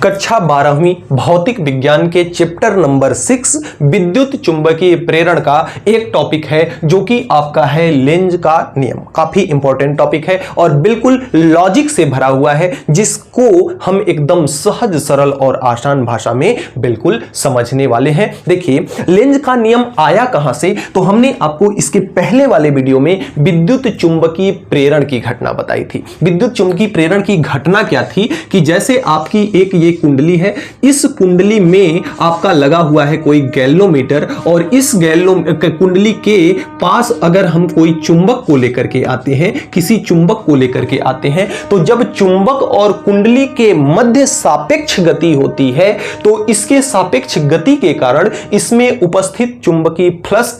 कक्षा 12वीं भौतिक विज्ञान के चैप्टर नंबर 6 विद्युत चुंबकीय प्रेरण का एक टॉपिक है जो कि आपका है लेंज का नियम। काफी इंपॉर्टेंट टॉपिक है और बिल्कुल लॉजिक से भरा हुआ है, जिसको हम एकदम सहज सरल और आसान भाषा में बिल्कुल समझने वाले हैं। देखिए, लेंज का नियम आया कहां से, तो हमने आपको इसके पहले वाले वीडियो में विद्युत चुंबकीय प्रेरण की घटना बताई थी। विद्युत चुंबकीय प्रेरण की घटना क्या थी कि जैसे आपकी एक ये कुंडली है, इस कुंडली में आपका लगा हुआ है कोई गैल्वेनोमीटर और इस कुंडली के पास अगर हम कोई चुंबक को लेकर के आते हैं, किसी चुंबक को लेकर के आते हैं, तो जब चुंबक और कुंडली के मध्य सापेक्ष गति होती है तो इसके सापेक्ष गति के कारण इसमें उपस्थित चुंबकीय फ्लक्स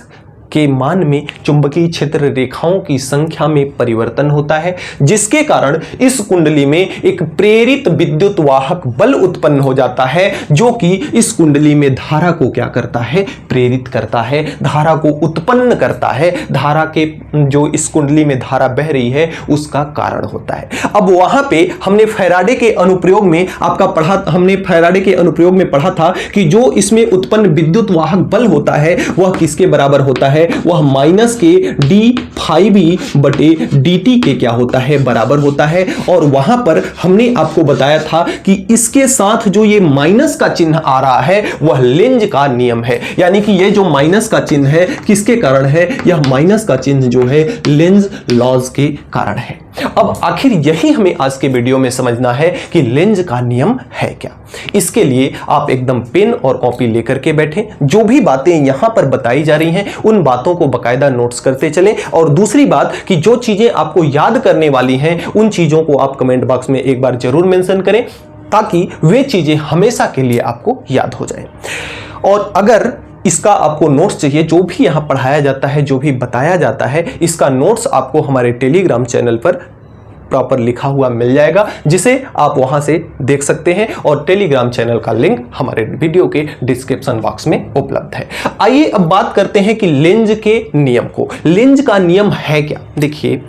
के मान में चुंबकीय क्षेत्र रेखाओं की संख्या में परिवर्तन होता है, जिसके कारण इस कुंडली में एक प्रेरित विद्युत वाहक बल उत्पन्न हो जाता है, जो कि इस कुंडली में धारा को क्या करता है, प्रेरित करता है, धारा को उत्पन्न करता है, धारा के जो इस कुंडली में धारा बह रही है उसका कारण होता है। अब वहां पे हमने फैराडे के अनुप्रयोग में फैराडे के अनुप्रयोग में पढ़ा था कि जो इसमें उत्पन्न विद्युत वाहक बल होता है वह किसके बराबर होता है, वह माइनस के d∅b बटे dt के क्या होता है, बराबर होता है। और वहां पर हमने आपको बताया था कि इसके साथ जो ये माइनस का चिन्ह आ रहा है वह लेंज का नियम है, यानी कि ये जो माइनस का चिन्ह है किसके कारण है, यह माइनस का चिन्ह जो है लेंज लॉज के कारण है। अब आखिर यही हमें आज के वीडियो में समझना है कि लेंज का नियम है क्या। इसके लिए आप एकदम पेन और कॉपी लेकर के बैठें, जो भी बातें यहां पर बताई जा रही हैं उन बातों को बकायदा नोट्स करते चलें। और दूसरी बात कि जो चीजें आपको याद करने वाली हैं उन चीजों को आप कमेंट बॉक्स में एक बार जरूर मेंशन करें, ताकि वे चीजें हमेशा के लिए आपको याद हो जाएं। और अगर इसका आपको नोट्स चाहिए, जो भी यहां पढ़ाया जाता है, जो भी बताया जाता है, इसका नोट्स आपको हमारे टेलीग्राम चैनल पर प्रॉपर लिखा हुआ मिल जाएगा, जिसे आप वहां से देख सकते हैं। और टेलीग्राम चैनल का लिंक हमारे वीडियो के डिस्क्रिप्शन बॉक्स में उपलब्ध है। आइए अब बात करते हैं कि लेंज के नियम को। लेंज का नियम है क्या। देखिए,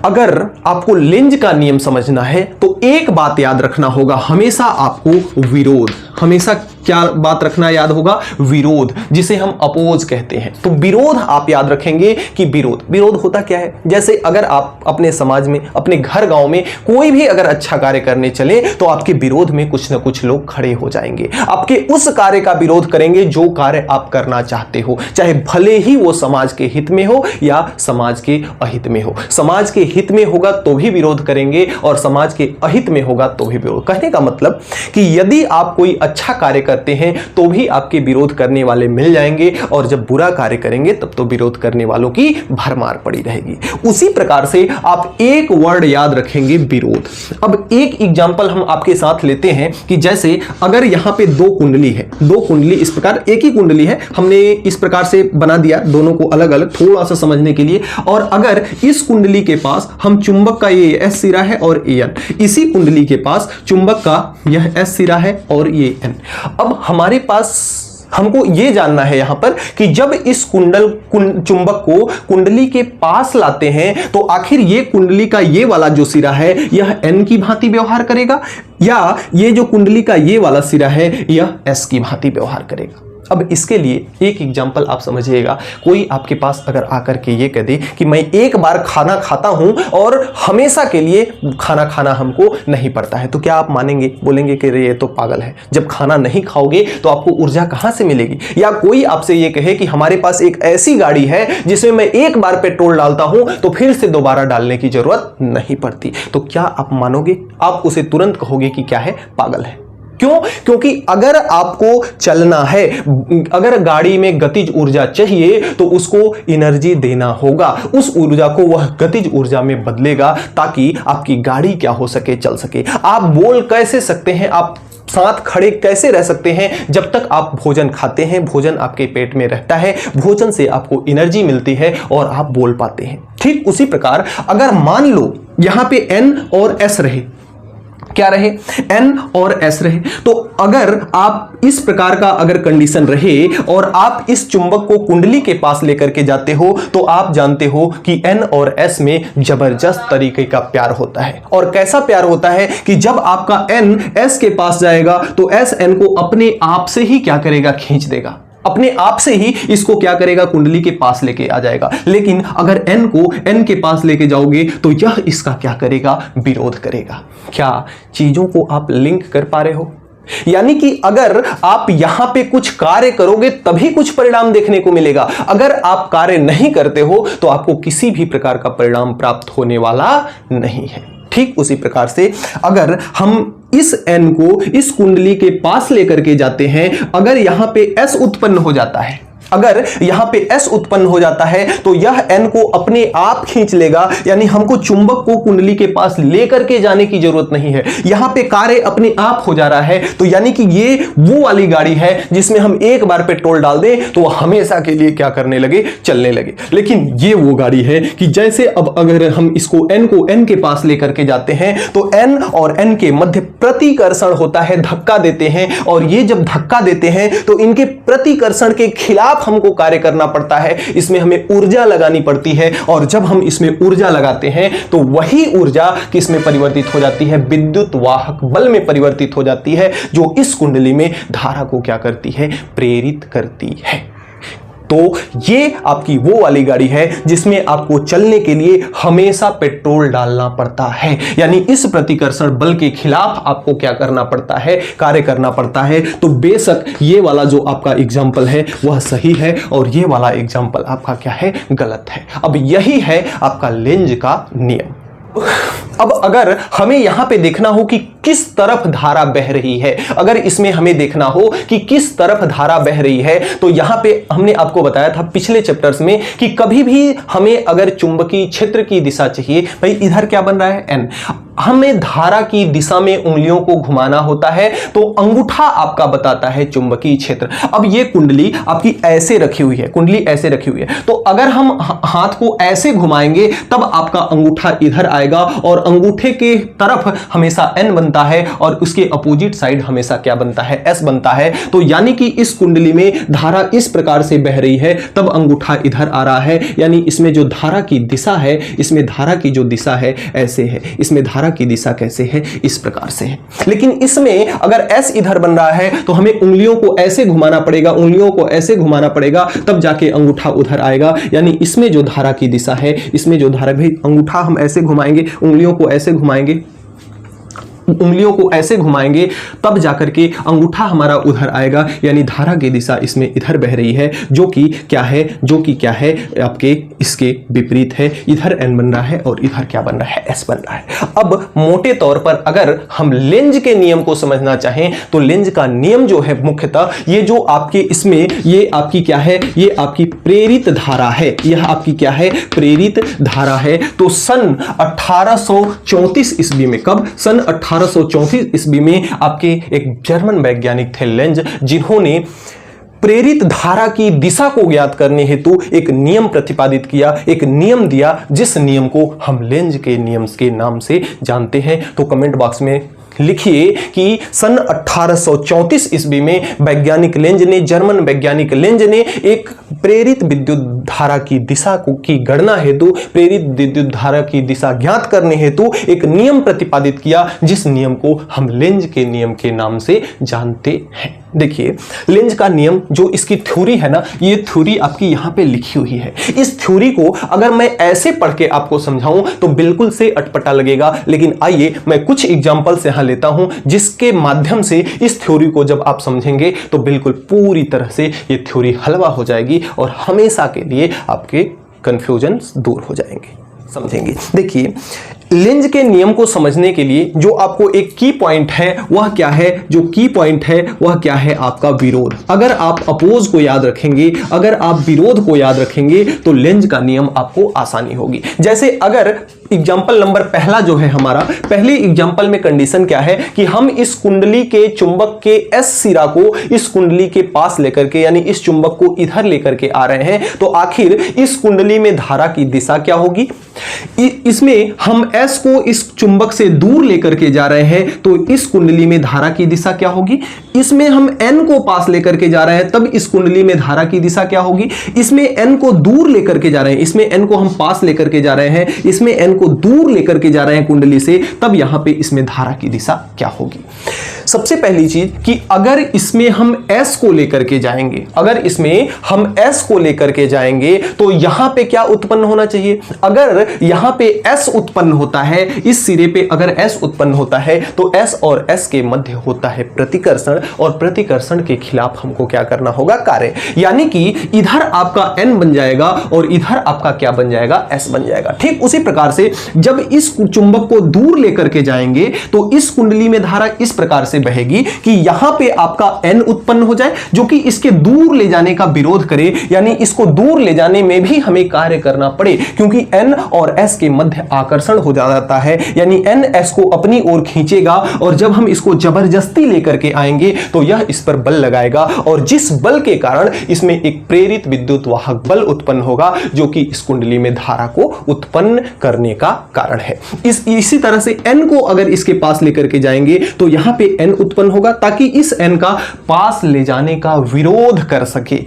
अगर आपको लेंज का नियम समझना है तो एक बात याद रखना होगा, हमेशा आपको विरोध, हमेशा क्या बात रखना याद होगा, विरोध, जिसे हम अपोज कहते हैं। तो विरोध आप याद रखेंगे कि विरोध होता क्या है। जैसे अगर आप अपने समाज में, अपने घर गांव में कोई भी अगर अच्छा कार्य करने चले तो आपके विरोध में कुछ ना कुछ लोग खड़े हो जाएंगे, आपके उस कार्य का विरोध करेंगे जो कार्य आप करना चाहते हो, चाहे भले ही वो समाज के हित में हो या समाज के अहित में हो। समाज के हित में होगा तो भी विरोध करेंगे और समाज के अहित में होगा तो भी विरोध। कहने का मतलब कि यदि आप कोई अच्छा कार्य करते हैं तो भी आपके विरोध करने वाले मिल जाएंगे, और जब बुरा कार्य करेंगे तब तो विरोध करने वालों की भरमार पड़ी रहेगी। उसी प्रकार से आप एक वर्ड याद रखेंगे, विरोध। अब एक एग्जांपल हम आपके साथ लेते हैं कि जैसे अगर यहां पे दो कुंडली है, दो कुंडली इस प्रकार, एक ही कुंडली है, हमने इस प्रकार से बना दिया दोनों को अलग अलग थोड़ा सा समझने के लिए। और अगर इस कुंडली के पास हम चुंबक का ये S सिरा है और ये N, इसी कुंडली के पास चुंबक का यह S सिरा है और ये N। अब हमारे पास हमको यह जानना है यहां पर कि जब इस चुंबक को कुंडली के पास लाते हैं तो आखिर ये कुंडली का ये वाला जो सिरा है यह N की भांति व्यवहार करेगा, या ये जो कुंडली का ये वाला सिरा है यह S की भांति व्यवहार करेगा। अब इसके लिए एक एग्जांपल आप समझिएगा। कोई आपके पास अगर आकर के ये कह दे कि मैं एक बार खाना खाता हूं और हमेशा के लिए खाना खाना हमको नहीं पड़ता है, तो क्या आप मानेंगे, बोलेंगे कि ये तो पागल है, जब खाना नहीं खाओगे तो आपको ऊर्जा कहां से मिलेगी। या कोई आपसे ये कहे कि हमारे पास एक ऐसी गाड़ी है जिसमें मैं एक बार पेट्रोल डालता हूं तो फिर से दोबारा डालने की जरूरत नहीं पड़ती, तो क्या आप मानोगे, आप उसे तुरंत कहोगे कि क्या है, पागल है। क्यों? क्योंकि अगर आपको चलना है, अगर गाड़ी में गतिज ऊर्जा चाहिए तो उसको एनर्जी देना होगा, उस ऊर्जा को वह गतिज ऊर्जा में बदलेगा ताकि आपकी गाड़ी क्या हो सके, चल सके। आप बोल कैसे सकते हैं, आप साथ खड़े कैसे रह सकते हैं जब तक आप भोजन खाते हैं, भोजन आपके पेट में रहता है, भोजन से आपको एनर्जी मिलती है और आप बोल पाते हैं। ठीक उसी प्रकार अगर मान लो यहां पे N और S रहे, क्या रहे, N और S रहे। तो अगर आप इस प्रकार का अगर कंडीशन रहे और आप इस चुंबक को कुंडली के पास लेकर के जाते हो तो आप जानते हो कि N और S में जबरदस्त तरीके का प्यार होता है। और कैसा प्यार होता है कि जब आपका N S के पास जाएगा तो S N को अपने आप से ही क्या करेगा, खींच देगा, अपने आप से ही इसको क्या करेगा, कुंडली के पास लेके आ जाएगा। लेकिन अगर N को N के पास लेके जाओगे तो यह इसका क्या करेगा, विरोध करेगा। क्या चीजों को आप लिंक कर पा रहे हो? यानी कि अगर आप यहां पे कुछ कार्य करोगे तभी कुछ परिणाम देखने को मिलेगा, अगर आप कार्य नहीं करते हो तो आपको किसी भी प्रकार का परिणाम प्राप्त होने वाला नहीं है। ठीक उसी प्रकार से अगर हम इस N को इस कुंडली के पास लेकर के जाते हैं, अगर यहां पे S उत्पन्न हो जाता है, अगर यहां पे S उत्पन्न हो जाता है तो यह N को अपने आप खींच लेगा। यानी हमको चुंबक को कुंडली के पास लेकर के जाने की जरूरत नहीं है, यहां पे कार्य अपने आप हो जा रहा है। तो यानी कि ये वो वाली गाड़ी है जिसमें हम एक बार पेट्रोल डाल दें तो हमेशा के लिए क्या करने लगे, चलने लगे। लेकिन ये वो गाड़ी है कि जैसे अब अगर हम इसको N को N के पास लेकर के जाते हैं तो N और N के मध्य प्रतिकर्षण होता है, धक्का देते हैं। और ये जब धक्का देते हैं तो इनके प्रतिकर्षण के खिलाफ हमको कार्य करना पड़ता है, इसमें हमें ऊर्जा लगानी पड़ती है। और जब हम इसमें ऊर्जा लगाते हैं तो वही ऊर्जा किस में परिवर्तित हो जाती है, विद्युत वाहक बल में परिवर्तित हो जाती है, जो इस कुंडली में धारा को क्या करती है, प्रेरित करती है। तो ये आपकी वो वाली गाड़ी है जिसमें आपको चलने के लिए हमेशा पेट्रोल डालना पड़ता है। यानी इस प्रतिकर्षण बल के खिलाफ आपको क्या करना पड़ता है, कार्य करना पड़ता है। तो बेशक ये वाला जो आपका एग्जाम्पल है वह सही है और ये वाला एग्जाम्पल आपका क्या है, गलत है। अब यही है आपका लेंज का नियम। अब अगर हमें यहां पे देखना हो कि किस तरफ धारा बह रही है, अगर इसमें हमें देखना हो कि किस तरफ धारा बह रही है, तो यहां पे हमने आपको बताया था पिछले चैप्टर्स में कि कभी भी हमें अगर चुंबकीय क्षेत्र की दिशा चाहिए, भाई इधर क्या बन रहा है, N, हमें धारा की दिशा में उंगलियों को घुमाना होता है तो अंगूठा आपका बताता है चुंबकीय क्षेत्र। अब ये कुंडली आपकी ऐसे रखी हुई है, कुंडली ऐसे रखी हुई है, तो अगर हम हाथ को ऐसे घुमाएंगे तब आपका अंगूठा इधर आएगा और अंगूठे के तरफ हमेशा N बनता है और उसके अपोजिट साइड हमेशा क्या बनता है, S बनता है। तो यानी कि इस कुंडली में धारा इस प्रकार से बह रही है तब अंगूठा इधर आ रहा है। यानी इसमें जो धारा की दिशा है, इसमें धारा की जो दिशा है ऐसे है, इसमें धारा की दिशा कैसे है, इस प्रकार से है। लेकिन इसमें अगर S इधर बन रहा है तो हमें उंगलियों को ऐसे घुमाना पड़ेगा, उंगलियों को ऐसे घुमाना पड़ेगा, तब जाके अंगूठा उधर आएगा। यानी इसमें जो धारा की दिशा है, इसमें जो धारा, भाई अंगूठा हम ऐसे घुमाएंगे, उंगलियों को ऐसे घुमाएंगे, उंगलियों को ऐसे घुमाएंगे तब जाकर के अंगूठा हमारा उधर आएगा। यानी धारा की दिशा इसमें इधर बह रही है, जो कि क्या है, जो कि क्या है, आपके इसके विपरीत है। इधर N बन रहा है और इधर क्या बन रहा है, S बन रहा है। अब मोटे तौर पर अगर हम लेंज के नियम को समझना चाहें तो लेंज का नियम जो है मुख्यतः ये जो आपके इसमें ये आपकी क्या है, ये आपकी प्रेरित धारा है, यह आपकी क्या है, प्रेरित धारा है। तो सन 1834 ईस्वी में, कब, सन 1834 ईस्वी में आपके एक जर्मन वैज्ञानिक थे लेंज, जिन्होंने प्रेरित धारा की दिशा को ज्ञात करने हेतु एक नियम प्रतिपादित किया, एक नियम दिया, जिस नियम को हम लेंज के नियम के नाम से जानते हैं। तो कमेंट बॉक्स में लिखिए कि सन 1834 ईस्वी में वैज्ञानिक लेंज ने, जर्मन वैज्ञानिक लेंज ने एक प्रेरित विद्युत धारा की दिशा को की गणना हेतु, प्रेरित विद्युत धारा की दिशा ज्ञात करने हेतु एक नियम प्रतिपादित किया, जिस नियम को हम लेंज के नियम के नाम से जानते हैं। देखिए लेंज का नियम जो इसकी थ्योरी है ना, ये थ्योरी आपकी यहां पे लिखी हुई है। इस थ्योरी को अगर मैं ऐसे पढ़ के आपको समझाऊं तो बिल्कुल से अटपटा लगेगा, लेकिन आइए मैं कुछ एग्जांपल से यहां लेता हूं जिसके माध्यम से इस थ्योरी को जब आप समझेंगे तो बिल्कुल पूरी तरह से ये थ्योरी हलवा हो जाएगी और हमेशा के लिए आपके कंफ्यूजन दूर हो जाएंगे, समझेंगे। देखिए लेंज के नियम को समझने के लिए जो आपको एक की पॉइंट है वह क्या है, जो की पॉइंट है वह क्या है, आपका विरोध। अगर आप अपोज को याद रखेंगे, अगर आप विरोध को याद रखेंगे तो लेंज का नियम आपको आसानी होगी। जैसे अगर एग्जाम्पल नंबर पहला जो है हमारा, पहले एग्जाम्पल में कंडीशन क्या है कि हम इस कुंडली के चुंबक के S सिरा को इस कुंडली के पास लेकर के, यानी इस चुंबक को इधर लेकर के आ रहे हैं, तो आखिर इस कुंडली में धारा की दिशा क्या होगी, इसमें हम S को इस चुंबक से दूर लेकर के जा रहे हैं तो इस कुंडली में धारा की दिशा क्या होगी? इसमें हम N को पास लेकर के जा रहे हैं तब इस कुंडली में धारा की दिशा क्या होगी? इसमें N को दूर लेकर के जा रहे हैं, इसमें N को हम पास लेकर के जा रहे हैं, इसमें N को दूर लेकर के जा रहे हैं कुंडली से, तब यहां पे इसमें धारा की दिशा क्या होगी? सबसे पहली चीज कि अगर इसमें हम S को लेकर के जाएंगे, अगर इसमें हम S को लेकर के जाएंगे तो यहां पे क्या उत्पन्न होना चाहिए? अगर यहां पे S उत्पन्न होता है, इस सिरे पे अगर S उत्पन्न होता है तो S और S के मध्य होता है प्रतिकर्षण, और प्रतिकर्षण के खिलाफ हमको क्या करना होगा? कार्य। यानी कि इधर आपका N बन जाएगा और इधर आपका क्या बन जाएगा? S बन जाएगा। ठीक उसी प्रकार से जब इस चुंबक को दूर लेकर के जाएंगे तो इस कुंडली में धारा इस प्रकार से बहेगी कि यहां पे आपका N उत्पन्न हो जाए जो कि इसके दूर ले जाने का विरोध करे, यानी इसको दूर ले जाने में भी हमें कार्य करना पड़े, क्योंकि N और S के मध्य आकर्षण हो जाता है, यानी N S को अपनी ओर खींचेगा और जब हम इसको जबरदस्ती लेकर के आएंगे तो यह इस पर बल लगाएगा और जिस बल के कारण इसमें एक प्रेरित विद्युत वाहक बल उत्पन्न होगा जो कि इस कुंडली में धारा को उत्पन्न करने का कारण है। इसी तरह से N को अगर इसके पास लेकर के जाएंगे तो यहां पे N उत्पन्न होगा ताकि इस N का पास ले जाने का विरोध कर सके,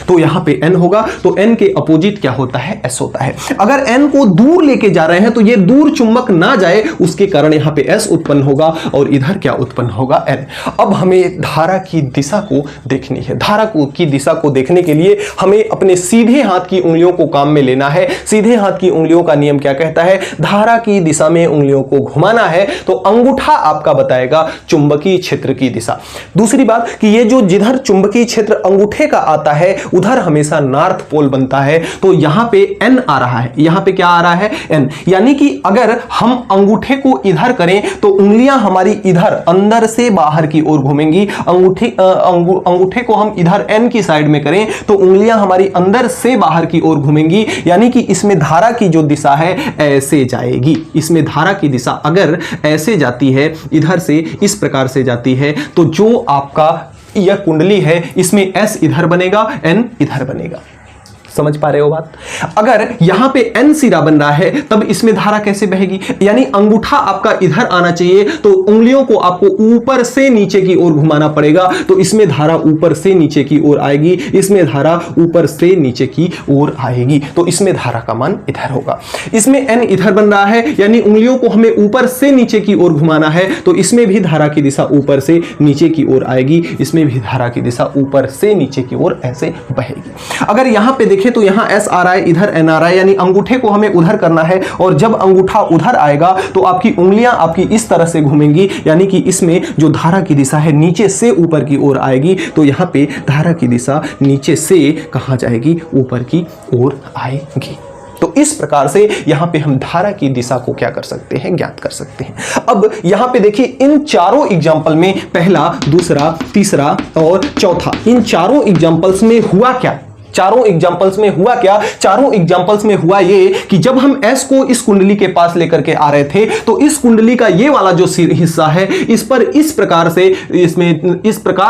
तो यहां पे N होगा, तो N के अपोजिट क्या होता है? S होता है। अगर N को दूर लेके जा रहे हैं तो ये दूर चुंबक ना जाए उसके कारण यहां पे S उत्पन्न होगा और इधर क्या उत्पन्न होगा? N। अब हमें धारा की दिशा को देखनी है। धारा की दिशा को देखने के लिए हमें अपने सीधे हाथ की उंगलियों को काम में लेना है। सीधे हाथ की उंगलियों का नियम क्या कहता है? धारा की दिशा में उंगलियों को घुमाना है तो अंगूठा आपका बताएगा चुंबकीय क्षेत्र की दिशा। दूसरी बात कि ये जो जिधर चुंबकीय क्षेत्र अंगूठे का आता है उधर हमेशा नॉर्थ पोल बनता है, तो यहां पे N आ रहा है, यहां पे क्या आ रहा है? N। यानी कि अगर हम अंगूठे को इधर करें तो उंगलियां हमारी इधर अंदर से बाहर की ओर घूमेंगी, अंगूठे को हम इधर N की साइड में करें तो उंगलियां हमारी अंदर से बाहर की ओर घूमेंगी, यानी कि इसमें धारा की जो दिशा है ऐसे जाएगी। इसमें धारा की दिशा अगर ऐसे जाती है, इधर से इस प्रकार से जाती है, तो जो आपका यह कुंडली है इसमें S इधर बनेगा, N इधर बनेगा। समझ पा रहे हो बात? अगर यहां पे N सिरा बन रहा है तब इसमें धारा कैसे बहेगी? यानी अंगूठा आपका इधर आना चाहिए तो उंगलियों को आपको ऊपर से नीचे की ओर घुमाना पड़ेगा, तो इसमें धारा ऊपर से नीचे की ओर आएगी, इसमें धारा ऊपर से नीचे की ओर आएगी, तो इसमें धारा का मान इधर होगा। इसमें N इधर बन रहा है यानी उंगलियों को हमें ऊपर से नीचे की ओर घुमाना है, तो इसमें भी धारा की दिशा ऊपर से नीचे की ओर आएगी, इसमें भी धारा की दिशा ऊपर से नीचे की ओर ऐसे बहेगी। अगर यहां पे देखें तो यहां S आ रहा है, इधर N आ रहा है, यानी अंगूठे को हमें उधर करना है और जब अंगूठा उधर आएगा तो आपकी उंगलियां आपकी इस तरह से घूमेंगी, यानी कि इसमें जो धारा की दिशा है नीचे से ऊपर की ओर आएगी, तो यहां पे धारा की दिशा नीचे से कहां जाएगी? ऊपर की ओर आएगी। तो इस प्रकार से यहां पे हम धारा की दिशा को क्या कर सकते हैं? ज्ञात कर सकते हैं। अब यहां पे देखिए इन चारों एग्जाम्पल में पहला, दूसरा, तीसरा और चौथा, इन चारों एग्जाम्पल्स में हुआ क्या? चारों एग्जाम्पल्स में हुआ क्या? चारों एग्जाम्पल्स में हुआ ये कि जब हम S को इस कुंडली के पास लेकर के आ रहे थे तो इस कुंडली का ये वाला जो हिस्सा है इस पर इस प्रकार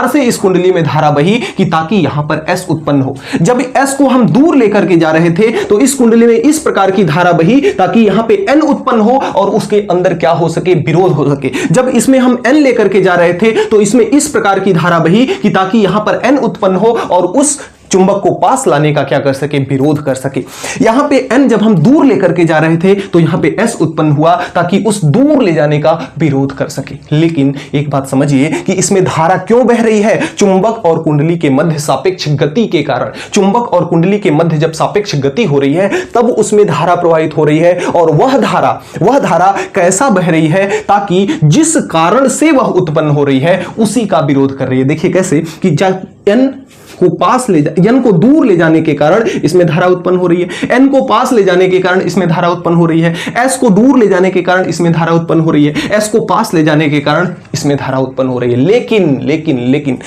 से इस कुंडली में धारा बही कि ताकि यहां पर S उत्पन्न हो। जब S को हम दूर लेकर के जा रहे थे तो इस कुंडली में इस प्रकार की धारा बही ताकि यहां पे N उत्पन्न हो और उसके अंदर क्या हो सके? विरोध हो सके। जब इसमें हम N लेकर के जा रहे थे तो इसमें इस प्रकार की धारा बही कि ताकि यहां पर N उत्पन्न हो और उस चुंबक को पास लाने का क्या कर सके? विरोध कर सके। यहां पे N जब हम दूर लेकर के जा रहे थे तो यहां पे S उत्पन्न हुआ ताकि उस दूर ले जाने का विरोध कर सके। लेकिन एक बात समझिए कि इसमें धारा क्यों बह रही है? चुंबक और कुंडली के मध्य सापेक्ष गति के कारण। चुंबक और कुंडली के मध्य जब सापेक्ष गति हो रही है तब उसमें धारा प्रवाहित हो रही है, और वह धारा कैसा बह रही है? ताकि जिस कारण से वह उत्पन्न हो रही है उसी का विरोध कर रही है। देखिए कैसे कि जब N को दूर ले जाने के कारण इसमें धारा उत्पन्न हो रही है, N को पास ले जाने के कारण इसमें धारा उत्पन्न हो रही है, S को दूर ले जाने के कारण इसमें धारा उत्पन्न हो रही है, S को पास ले जाने के कारण इसमें धारा उत्पन्न हो रही है। लेकिन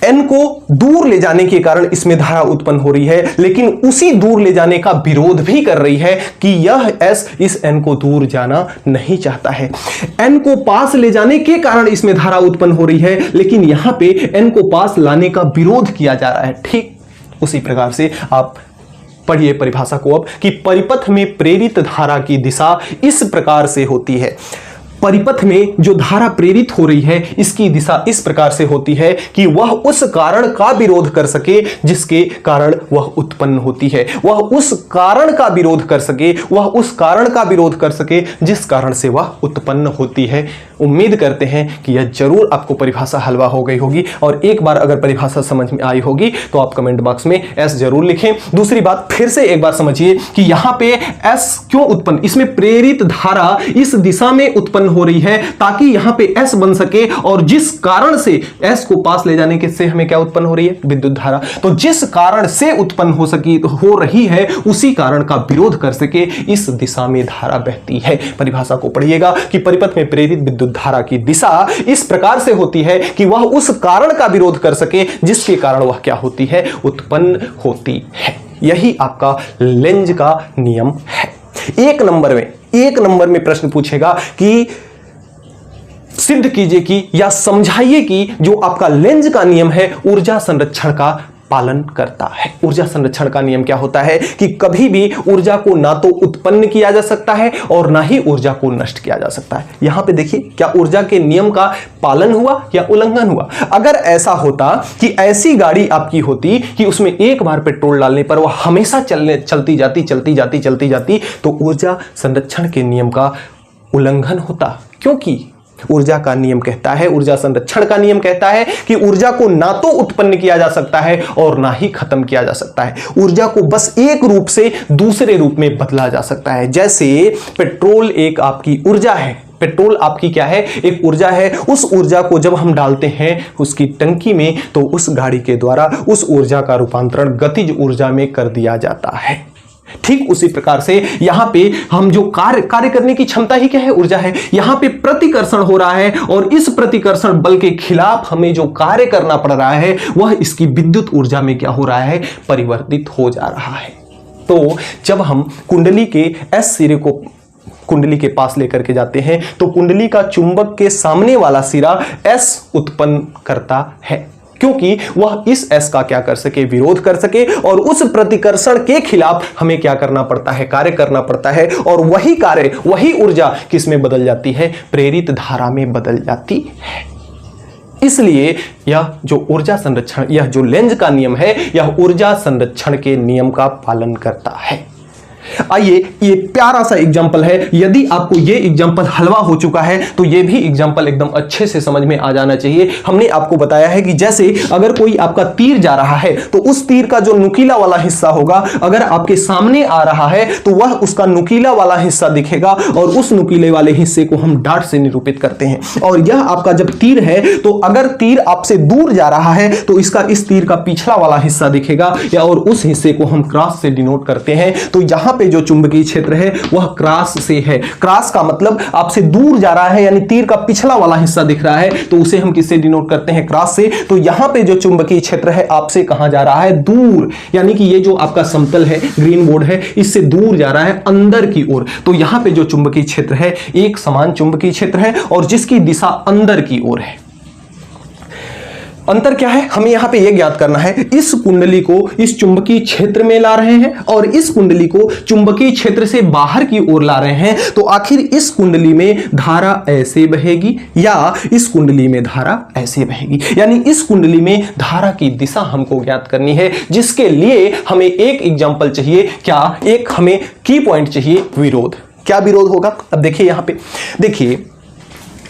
N को दूर ले जाने के कारण इसमें धारा उत्पन्न हो रही है, लेकिन उसी दूर ले जाने का विरोध भी कर रही है कि यह S इस N को दूर जाना नहीं चाहता है। N को पास ले जाने के कारण इसमें धारा उत्पन्न हो रही है, लेकिन यहां पे N को पास लाने का विरोध किया जा रहा है। ठीक उसी प्रकार से आप पढ़िए परिभाषा को अब कि परिपथ में प्रेरित धारा की दिशा इस प्रकार से होती है। परिपथ में जो धारा प्रेरित हो रही है इसकी दिशा इस प्रकार से होती है कि वह उस कारण का विरोध कर सके जिसके कारण वह उत्पन्न होती है, वह उस कारण का विरोध कर सके, वह उस कारण का विरोध कर सके जिस कारण से वह उत्पन्न होती है। उम्मीद करते हैं कि यह जरूर आपको परिभाषा हलवा हो गई होगी, और एक बार अगर परिभाषा समझ में आई होगी तो आप कमेंट बॉक्स में एस जरूर लिखें। दूसरी बात फिर से एक बार समझिए कि यहां पे एस क्यों उत्पन्न, इसमें प्रेरित धारा इस दिशा में उत्पन्न हो रही है ताकि यहां पे एस बन सके, और जिस कारण से एस को पास ले जाने के से हमें क्या उत्पन्न हो रही है, विद्युत धारा। तो जिस कारण से उत्पन्न हो रही है उसी कारण का विरोध कर सके इस दिशा में धारा बहती है। परिभाषा को पढ़िएगा कि परिपथ में प्रेरित विद्युत धारा की दिशा इस प्रकार से होती है कि वह उस कारण का विरोध कर सके जिसके कारण वह क्या होती है, उत्पन्न होती है। यही आपका लेंज का नियम है। एक नंबर में प्रश्न पूछेगा कि सिद्ध कीजिए कि या समझाइए कि जो आपका लेंज का नियम है ऊर्जा संरक्षण का पालन करता है। ऊर्जा संरक्षण का नियम क्या होता है कि कभी भी ऊर्जा को ना तो उत्पन्न किया जा सकता है और ना ही ऊर्जा को नष्ट किया जा सकता है। यहां पे देखिए क्या ऊर्जा के नियम का पालन हुआ या उल्लंघन हुआ। अगर ऐसा होता कि ऐसी गाड़ी आपकी होती कि उसमें एक बार पेट्रोल डालने पर वह हमेशा चलती जाती तो ऊर्जा संरक्षण के नियम का उल्लंघन होता, क्योंकि ऊर्जा का नियम कहता है, ऊर्जा संरक्षण का नियम कहता है कि ऊर्जा को ना तो उत्पन्न किया जा सकता है और ना ही खत्म किया जा सकता है। ऊर्जा को बस एक रूप से दूसरे रूप में बदला जा सकता है। जैसे पेट्रोल एक आपकी ऊर्जा है, पेट्रोल आपकी क्या है, एक ऊर्जा है। उस ऊर्जा को जब हम डालते हैं उसकी टंकी में तो उस गाड़ी के द्वारा उस ऊर्जा का रूपांतरण गतिज ऊर्जा में कर दिया जाता है। ठीक उसी प्रकार से यहां पे हम जो कार्य करने की क्षमता ही क्या है, ऊर्जा है। यहां पे प्रतिकर्षण हो रहा है और इस प्रतिकर्षण बल के खिलाफ हमें जो कार्य करना पड़ रहा है वह इसकी विद्युत ऊर्जा में क्या हो रहा है, परिवर्तित हो जा रहा है। तो जब हम कुंडली के एस सिरे को कुंडली के पास लेकर के जाते हैं तो कुंडली का चुंबक के सामने वाला सिरा एस उत्पन्न करता है, क्योंकि वह इस एस का क्या कर सके, विरोध कर सके, और उस प्रतिकर्षण के खिलाफ हमें क्या करना पड़ता है, कार्य करना पड़ता है। और वही कार्य, वही ऊर्जा किस में बदल जाती है, प्रेरित धारा में बदल जाती है। इसलिए यह जो ऊर्जा संरक्षण, यह जो लेंज का नियम है, यह ऊर्जा संरक्षण के नियम का पालन करता है। आइए ये प्यारा सा एग्जांपल है। यदि आपको ये एग्जांपल हलवा हो चुका है तो ये भी एग्जांपल एकदम अच्छे से समझ में आ जाना चाहिए। हमने आपको बताया है कि जैसे अगर कोई आपका तीर जा रहा है तो उस तीर का जो नुकीला वाला हिस्सा होगा अगर आपके सामने आ रहा है तो वह उसका नुकीला वाला हिस्सा दिखेगा और उस नुकीले वाले हिस्से को हम डार्ट से निरूपित करते हैं। और यह आपका जब तीर है तो अगर तीर आपसे दूर जा रहा है तो इसका इस तीर का पिछला वाला हिस्सा दिखेगा या और उस हिस्से को हम क्रॉस से डिनोट करते हैं। तो यहां पे जो चुंबकीय क्षेत्र है वह क्रॉस से है। क्रॉस का मतलब आपसे दूर जा रहा है, यानी तीर का पिछला वाला हिस्सा दिख रहा है तो उसे हम किससे डिनोट करते हैं, क्रॉस से। तो यहां पे जो चुंबकीय क्षेत्र है आपसे कहां जा रहा है, दूर, यानी कि ये जो आपका समतल है, ग्रीन बोर्ड है, इससे दूर जा रहा है अंदर की ओर। तो यहां पे जो चुंबकीय क्षेत्र है एक समान चुंबकीय क्षेत्र है और जिसकी दिशा अंदर की ओर है। अंतर क्या है, हमें यहां पे यह ज्ञात करना है। इस कुंडली को इस चुंबकीय क्षेत्र में ला रहे हैं और इस कुंडली को चुंबकीय क्षेत्र से बाहर की ओर ला रहे हैं। तो आखिर इस कुंडली में धारा ऐसे बहेगी या इस कुंडली में धारा ऐसे बहेगी, यानी इस कुंडली में धारा की दिशा हमको ज्ञात करनी है, जिसके लिए हमें एक एग्जाम्पल चाहिए। क्या, एक हमें की पॉइंट चाहिए, विरोध। क्या विरोध होगा, अब देखिए यहां पे देखिए,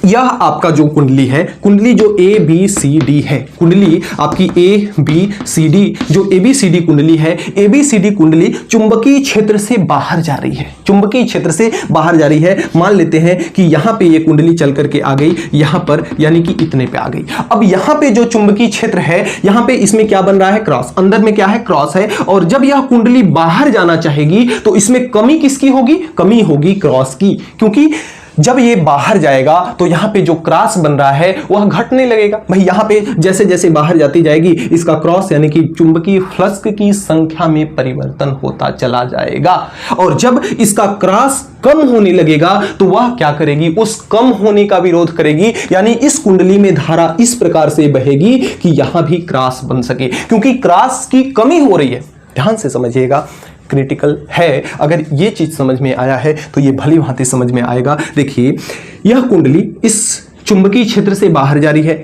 यह आपका जो कुंडली है, कुंडली जो ए बी सी डी है, कुंडली आपकी ए बी सी डी, जो ए बी सी डी कुंडली है, ए बी सी डी कुंडली चुंबकीय क्षेत्र से बाहर जा रही है, चुंबकीय क्षेत्र से बाहर जा रही है। मान लेते हैं कि यहां पे ये कुंडली चल करके आ गई यहां पर, यानी कि इतने पे आ गई। अब यहां पे जो चुंबकीय क्षेत्र है, यहां पे इसमें क्या बन रहा है, क्रॉस, अंदर में क्या है, क्रॉस है। और जब यह कुंडली बाहर जाना चाहेगी तो इसमें कमी किसकी होगी, कमी होगी क्रॉस की, क्योंकि जब ये बाहर जाएगा तो यहां पे जो क्रॉस बन रहा है वह घटने लगेगा। भाई यहां पे जैसे जैसे बाहर जाती जाएगी इसका क्रॉस यानी कि चुंबकीय फ्लक्स की संख्या में परिवर्तन होता चला जाएगा। और जब इसका क्रॉस कम होने लगेगा तो वह क्या करेगी, उस कम होने का विरोध करेगी, यानी इस कुंडली में धारा इस प्रकार से बहेगी कि यहां भी क्रॉस बन सके, क्योंकि क्रॉस की कमी हो रही है। ध्यान से समझिएगा, क्रिटिकल है। अगर ये चीज समझ में आया है तो ये भली भांति समझ में आएगा। देखिए, यह कुंडली इस चुंबकीय क्षेत्र से बाहर जा रही है,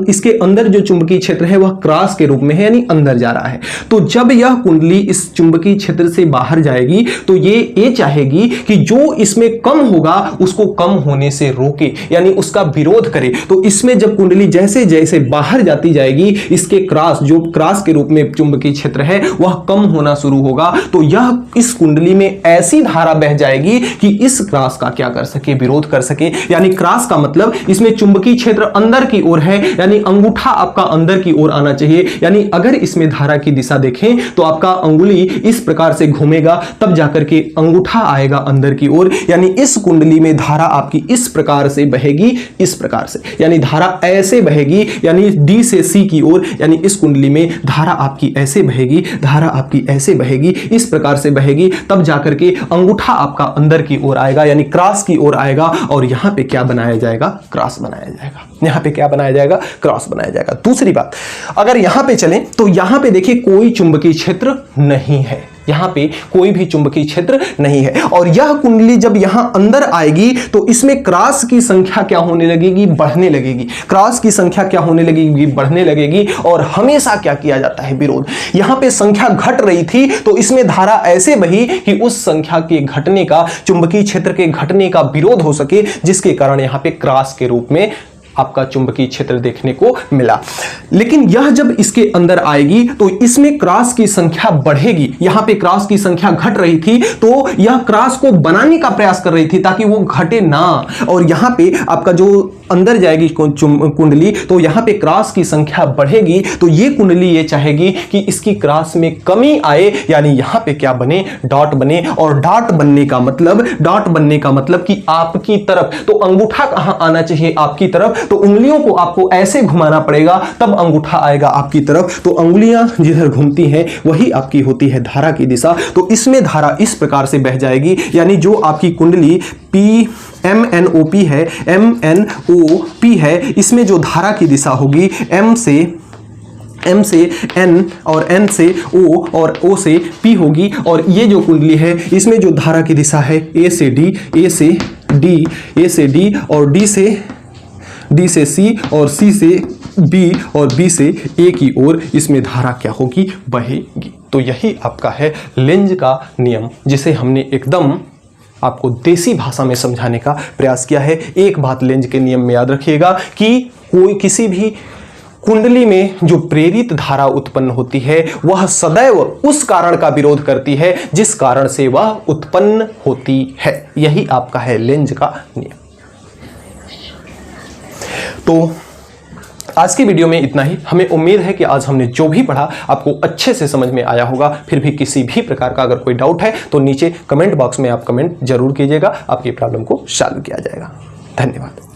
इसके अंदर जो चुंबकीय क्षेत्र है वह क्रॉस के रूप में है, यानी अंदर जा रहा है। तो जब यह कुंडली इस चुंबकीय क्षेत्र से बाहर जाएगी तो ये चाहेगी कि जो इसमें कम होगा उसको कम होने से रोके, यानी उसका विरोध करे। तो इसमें जब कुंडली जैसे जैसे बाहर जाती जाएगी, इसके क्रॉस, जो क्रॉस के रूप में चुंबकीय क्षेत्र है वह कम होना शुरू होगा। तो यह इस कुंडली में ऐसी धारा बह जाएगी कि इस क्रॉस का क्या कर सके, विरोध कर सके। यानी क्रॉस का मतलब इसमें चुंबकीय क्षेत्र अंदर की ओर है, यानी अंगूठा आपका अंदर की ओर आना चाहिए। यानी अगर इसमें धारा की दिशा देखें तो आपका अंगुली इस प्रकार से घूमेगा, तब जाकर के अंगूठा आएगा अंदर की ओर। यानी इस कुंडली में धारा आपकी इस प्रकार से बहेगी, इस प्रकार से, यानी धारा ऐसे बहेगी, यानी डी से सी की ओर। यानी इस कुंडली में धारा आपकी ऐसे बहेगी, धारा आपकी ऐसे बहेगी, इस प्रकार से बहेगी, तब जाकर के अंगूठा आपका अंदर की ओर आएगा, यानी क्रॉस की ओर आएगा। और यहां पे क्या बनाया जाएगा, क्रॉस बनाया जाएगा। यहां पे क्या बनाया जाएगा, क्रॉस बनाया जाएगा। दूसरी बात, अगर यहां पे चलें तो यहां पे देखिए कोई चुंबकीय क्षेत्र नहीं है, यहां पे कोई भी चुंबकीय क्षेत्र नहीं है। और यह कुंडली जब यहां अंदर आएगी तो इसमें क्रॉस की संख्या क्या होने लगेगी, बढ़ने लगेगी। क्रॉस की संख्या क्या होने लगेगी, बढ़ने लगेगी। और हमेशा क्या किया जाता है, विरोध। यहां पे संख्या घट रही थी तो इसमें धारा ऐसे बही कि उस संख्या के घटने का, चुंबकीय क्षेत्र के घटने का विरोध हो सके, जिसके कारण यहां पे क्रॉस के रूप में आपका चुंबकीय क्षेत्र देखने को मिला। लेकिन यह जब इसके अंदर आएगी तो इसमें क्रॉस की संख्या बढ़ेगी। यहां पे क्रॉस की संख्या घट रही थी तो यह क्रॉस को बनाने का प्रयास कर रही थी ताकि वो घटे ना। और यहां पे आपका जो अंदर जाएगी कुंडली तो यहां पे क्रॉस की संख्या बढ़ेगी। तो ये कुंडली ये चाहेगी कि इसकी क्रॉस में कमी आए, यानी यहां पे क्या बने, डॉट बने। और डॉट बनने का मतलब कि आपकी तरफ, तो अंगूठा कहां आना चाहिए, आपकी तरफ। तो उंगलियों को आपको ऐसे घुमाना पड़ेगा, तब अंगूठा आएगा आपकी तरफ। तो उंगलियां जिधर घूमती हैं वही आपकी होती है धारा की दिशा। तो इसमें धारा इस प्रकार से बह जाएगी, यानी जो आपकी कुंडली MNOP है, MNOP है, इसमें जो धारा की दिशा होगी M से N और N से O और O से P होगी। और ये जो कुंडली है इसमें जो धारा की दिशा है A से D, A से D, A से D और D से C और C से B और B से A की ओर इसमें धारा क्या होगी, बहेगी। तो यही आपका है लेंज का नियम, जिसे हमने एकदम आपको देसी भाषा में समझाने का प्रयास किया है। एक बात लेंज के नियम में याद रखिएगा कि कोई किसी भी कुंडली में जो प्रेरित धारा उत्पन्न होती है वह सदैव उस कारण का विरोध करती है जिस कारण से वह उत्पन्न होती है। यही आपका है लेंज का नियम। तो आज की वीडियो में इतना ही। हमें उम्मीद है कि आज हमने जो भी पढ़ा आपको अच्छे से समझ में आया होगा। फिर भी किसी भी प्रकार का अगर कोई डाउट है तो नीचे कमेंट बॉक्स में आप कमेंट जरूर कीजिएगा, आपकी प्रॉब्लम को सॉल्व किया जाएगा। धन्यवाद।